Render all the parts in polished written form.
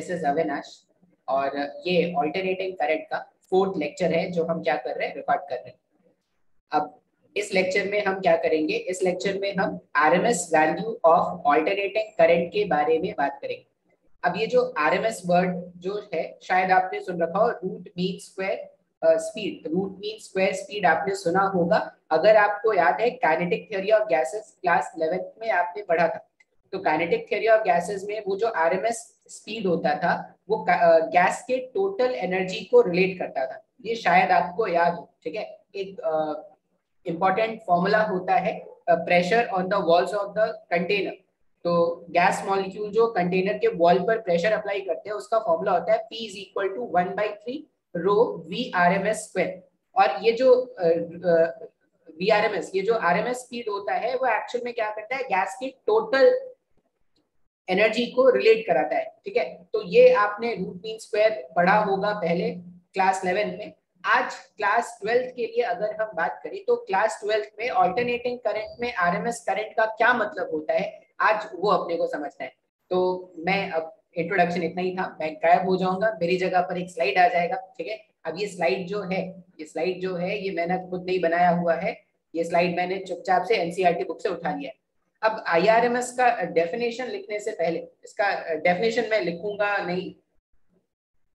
This is Avinash और ये alternating current का 4th लेक्चर है जो हम क्या कर रहे हैं, रिकॉर्ड कर रहे हैं। अब इस लेक्चर में हम क्या करेंगे, इस लेक्चर में हम RMS value of alternating current के बारे में बात करेंगे। अब ये जो आरएमएस वर्ड जो है शायद आपने सुन रखा हो, root mean square speed. Root mean square speed आपने सुना होगा, अगर आपको याद है kinetic theory of gases class 11th में आपने पढ़ा था। तो काइनेटिक थ्योरी ऑफ गैसेस में वो जो आरएमएस स्पीड होता था वो गैस के टोटल एनर्जी को रिलेट करता था, ये शायद आपको याद हो। ठीक है, एक इंपॉर्टेंट फॉर्मूला होता है pressure on the walls of the container. तो गैस मॉलिक्यूल जो कंटेनर के वॉल पर प्रेशर अप्लाई करते हैं उसका फॉर्मूला होता है P is equal to 1/3 rho v r m s square. और ये जो वी आर एम एस, ये जो आर एम एस स्पीड होता है वो एक्चुअल में क्या करता है, गैस की टोटल एनर्जी को रिलेट कराता है। ठीक है, तो ये आपने रूट मीन स्क्वायर पढ़ा होगा पहले क्लास 11 में। आज क्लास 12th के लिए अगर हम बात करें तो क्लास 12th में ऑल्टरनेटिंग करंट में आरएमएस करंट का क्या मतलब होता है, आज वो अपने को समझना है। तो मैं अब इंट्रोडक्शन इतना ही था, मैं गायब हो जाऊंगा, मेरी जगह पर एक स्लाइड आ जाएगा। ठीक है, अब ये स्लाइड जो है, ये स्लाइड जो है ये मैंने खुद नहीं बनाया हुआ है, ये स्लाइड मैंने चुपचाप से एनसीईआरटी बुक से उठा लिया है। अब आईआरएमएस का डेफिनेशन लिखने से पहले, इसका डेफिनेशन मैं लिखूंगा नहीं,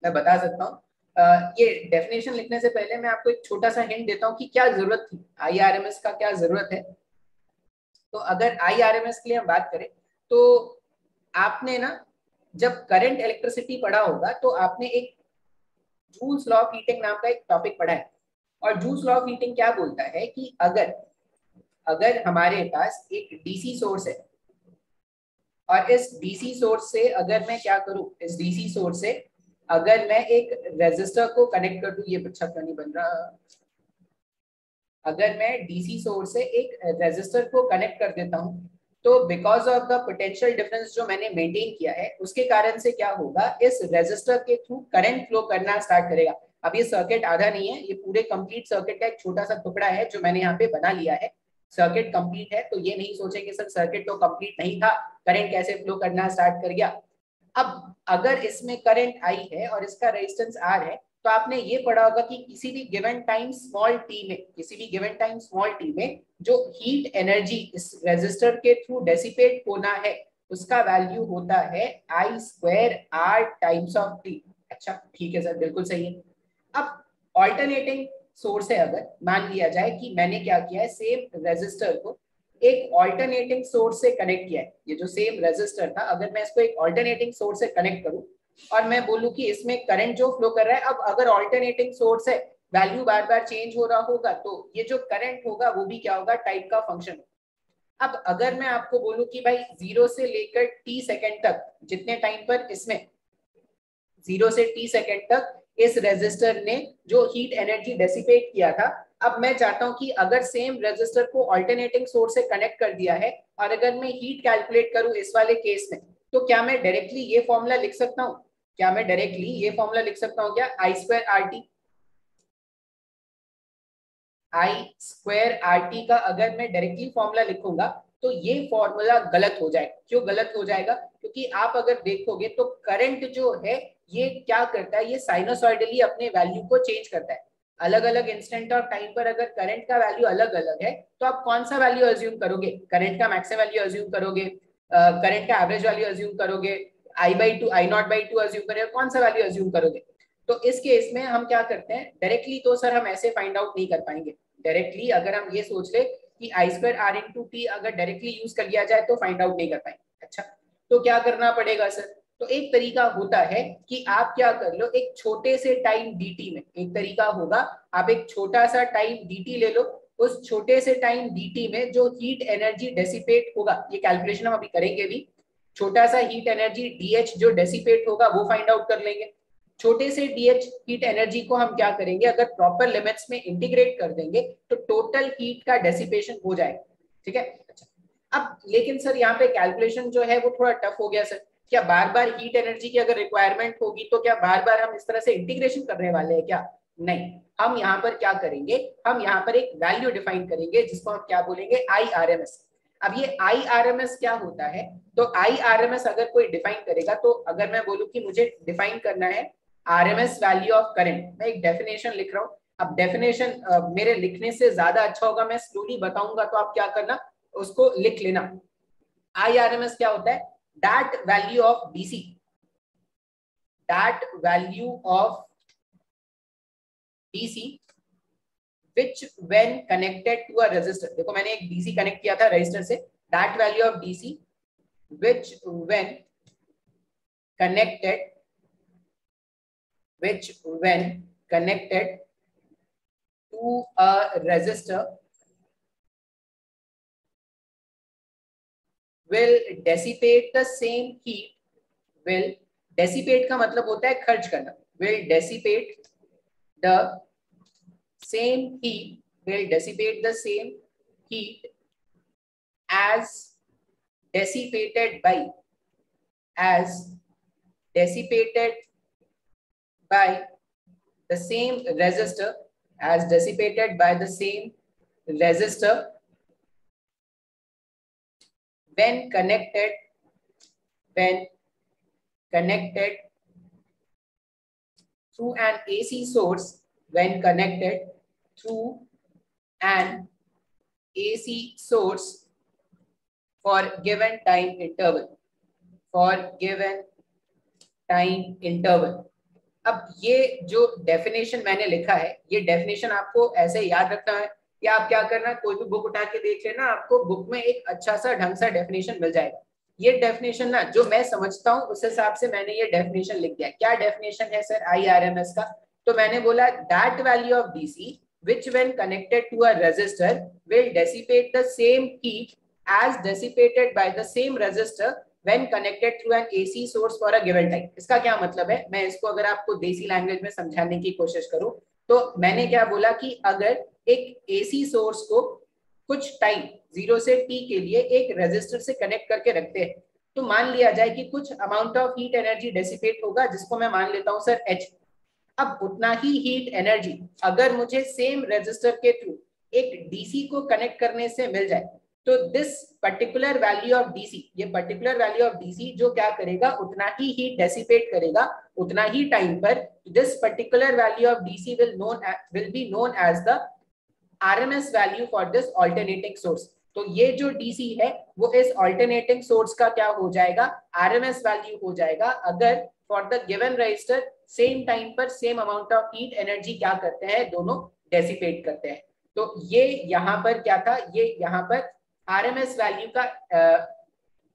मैं बता सकता हूँ। ये डेफिनेशन लिखने से पहले मैं आपको एक छोटा सा हिंट देता हूँ कि क्या जरूरत थी, आईआरएमएस का क्या जरूरत है। तो अगर आईआरएमएस के लिए हम बात करें तो आपने ना जब करंट इलेक्ट्रिसिटी पढ़ा होगा तो आपने एक जूल्स लॉ ऑफ हीटिंग नाम का एक टॉपिक पढ़ा है। और जूल्स लॉ ऑफ हीटिंग क्या बोलता है कि अगर हमारे पास एक डीसी सोर्स है और इस डीसी सोर्स से अगर मैं क्या करूं, इस डीसी सोर्स से अगर मैं एक रेजिस्टर को कनेक्ट कर दूं, ये अच्छा क्यों नहीं बन रहा, अगर मैं डीसी सोर्स से एक रेजिस्टर को कनेक्ट कर देता हूं तो because of the potential difference जो मैंने मेंटेन किया है उसके कारण से क्या होगा, इस रेजिस्टर के थ्रू करंट फ्लो करना स्टार्ट करेगा। अब ये सर्किट आधा नहीं है, ये पूरे कंप्लीट सर्किट का एक छोटा सा टुकड़ा है जो मैंने यहाँ पे बना लिया है। सर्किट कंप्लीट है, तो ये नहीं सोचे कि सर सर्किट तो कंप्लीट नहीं था, करंट कैसे फ्लो करना स्टार्ट कर गया। अब अगर इसमें करंट आई है और इसका रेजिस्टेंस आर है, तो आपने ये पढ़ा होगा कि किसी भी गिवन टाइम स्मॉल टी में, किसी भी गिवन टाइम स्मॉल टी में जो हीट एनर्जी इस रेजिस्टर के थ्रू डेसिपेट होना है उसका वैल्यू होता है I square R times of T. अच्छा ठीक है सर, बिल्कुल सही है। अब ऑल्टरनेटिंग सोर्स है, अगर मान लिया जाए कि मैंने क्या किया है, सेम रेजिस्टर को एक ऑल्टरनेटिंग सोर्स से कनेक्ट किया है। ये जो सेम रेजिस्टर था अगर मैं इसको एक ऑल्टरनेटिंग सोर्स से कनेक्ट करूं और मैं बोलूं कि इसमें करंट जो फ्लो कर रहा है, अब अगर ऑल्टरनेटिंग सोर्स है वैल्यू बार बार चेंज हो रहा होगा तो ये जो करंट होगा वो भी क्या होगा, टाइम का फंक्शन। अब अगर मैं आपको बोलूं कि भाई 0 से लेकर t सेकेंड तक, जितने टाइम पर इसमें 0 से t सेकेंड तक इस रेजिस्टर ने जो हीट एनर्जी डेसिपेट किया था, अब मैं चाहता हूं कि अगर सेम रेजिस्टर को ऑल्टरनेटिंग सोर्स से कनेक्ट कर दिया है और अगर मैं हीट कैलकुलेट करूं इस वाले केस में, तो क्या मैं डायरेक्टली ये फॉर्मूला लिख सकता हूं, क्या मैं डायरेक्टली ये फॉर्मूला लिख सकता हूं क्या, आई स्क्वायर आर टी। आई स्क्वायर आर टी का अगर मैं डायरेक्टली फॉर्मूला लिखूंगा तो ये फॉर्मूला गलत हो जाएगा। क्यों गलत हो जाएगा, क्योंकि आप अगर देखोगे तो करंट जो है ये क्या करता है, ये साइनोसॉइडली अपने वैल्यू को चेंज करता है। अलग अलग इंस्टेंट ऑफ टाइम पर अगर करंट का वैल्यू अलग अलग है तो आप कौन सा वैल्यू अज्यूम करोगे, करंट का मैक्सिमम वैल्यू अज्यूम करोगे, करंट का एवरेज वैल्यू अज्यूम करोगे, I/2 I0/2 अज्यूम करोगे, कौन सा वैल्यू अज्यूम करोगे। तो इस केस में हम क्या करते हैं, डायरेक्टली तो सर हम ऐसे फाइंड आउट नहीं कर पाएंगे। डायरेक्टली अगर हम ये सोच ले कि आई स्क्वायर आर इंटू टी अगर डायरेक्टली यूज कर लिया जाए तो फाइंड आउट नहीं कर पाएंगे। अच्छा तो क्या करना पड़ेगा सर, तो एक तरीका होता है कि आप क्या कर लो, एक छोटे से टाइम dt में, एक तरीका होगा आप एक छोटा सा टाइम dt ले लो, उस छोटे से टाइम dt में जो हीट एनर्जी डेसिपेट होगा, ये कैलकुलेशन हम अभी करेंगे भी, छोटा सा हीट एनर्जी dH जो डेसिपेट होगा वो फाइंड आउट कर लेंगे। छोटे से dH हीट एनर्जी को हम क्या करेंगे, अगर प्रॉपर लिमिट्स में इंटीग्रेट कर देंगे तो टोटल हीट का डेसिपेशन हो जाएगा। ठीक है, अच्छा अब लेकिन सर यहाँ पे कैलकुलेशन जो है वो थोड़ा टफ हो गया सर, क्या बार बार हीट एनर्जी की अगर रिक्वायरमेंट होगी तो क्या बार बार हम इस तरह से इंटीग्रेशन करने वाले हैं क्या, नहीं। हम यहाँ पर क्या करेंगे, हम यहाँ पर एक वैल्यू डिफाइन करेंगे जिसको हम क्या बोलेंगे, आई आर एम एस। अब ये IRMS क्या होता है, तो IRMS अगर कोई डिफाइन करेगा, तो अगर मैं बोलूं कि मुझे डिफाइन करना है RMS वैल्यू ऑफ करंट, मैं एक डेफिनेशन लिख रहा हूँ। अब डेफिनेशन मेरे लिखने से ज्यादा अच्छा होगा, मैं स्लोली बताऊंगा, तो आप क्या करना, उसको लिख लेना। IRMS क्या होता है, that value of DC, that value of DC which when connected to a resistor, देखो मैंने एक DC कनेक्ट किया था रजिस्टर से, that value of DC which when connected to a resistor will dissipate the same heat, will dissipate का मतलब होता है खर्च करना, will dissipate the same heat, will dissipate the same heat as dissipated by the same resistor, as dissipated by the same resistor when connected through an AC source, when connected through an AC source for given time interval, अब ये जो definition मैंने लिखा है, ये definition आपको ऐसे याद रखना है, या आप क्या करना, कोई भी बुक उठा के देख लेना, आपको बुक में एक अच्छा सा ढंग सा डेफिनेशन मिल जाएगा। ये डेफिनेशन ना जो मैं समझता हूँ उस हिसाब से मैंने ये डेफिनेशन लिख दिया। क्या डेफिनेशन है सर IRMS का, तो मैंने बोला that value of DC which when connected to a resistor will dissipate the same heat as dissipated by the same resistor when connected through an AC source for a given time। इसका क्या मतलब है, मैं इसको अगर आपको देसी language में समझाने की कोशिश करूं, तो मैंने क्या बोला कि अगर एक AC सोर्स को कुछ टाइम 0 से T के लिए एक रेजिस्टर से कनेक्ट करके रखते हैं, तो मान लिया जाए कि कुछ amount of heat energy dissipate होगा, जिसको मैं मान लेता हूं सर H। अब उतना ही हीट एनर्जी अगर मुझे सेम रेजिस्टर के थ्रू एक DC को कनेक्ट करने से मिल जाए, तो this particular value of DC, ये पर्टिकुलर वैल्यू ऑफ DC जो क्या करेगा, उतना ही हीट डेसिपेट करेगा उतना ही टाइम पर। This particular value of DC will be known as the RMS value for this alternating source. तो ये जो DC है वो इस ऑल्टरनेटिंग सोर्स का क्या हो जाएगा, RMS वैल्यू हो जाएगा, अगर for the given resistor same time पर same amount of heat energy क्या करते हैं, दोनों डेसिपेट करते हैं। तो ये यहाँ पर क्या था, ये यहाँ पर RMS वैल्यू का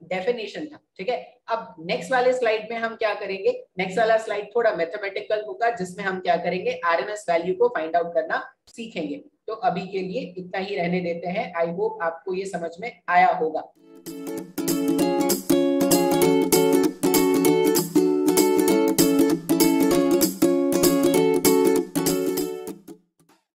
डेफिनेशन था। ठीक है, अब नेक्स्ट वाले स्लाइड में हम क्या करेंगे, नेक्स्ट वाला स्लाइड थोड़ा मैथमेटिकल होगा, जिसमें हम क्या करेंगे, RMS वैल्यू को फाइंड आउट करना सीखेंगे। तो अभी के लिए इतना ही रहने देते हैं। आई होप आपको ये समझ में आया होगा।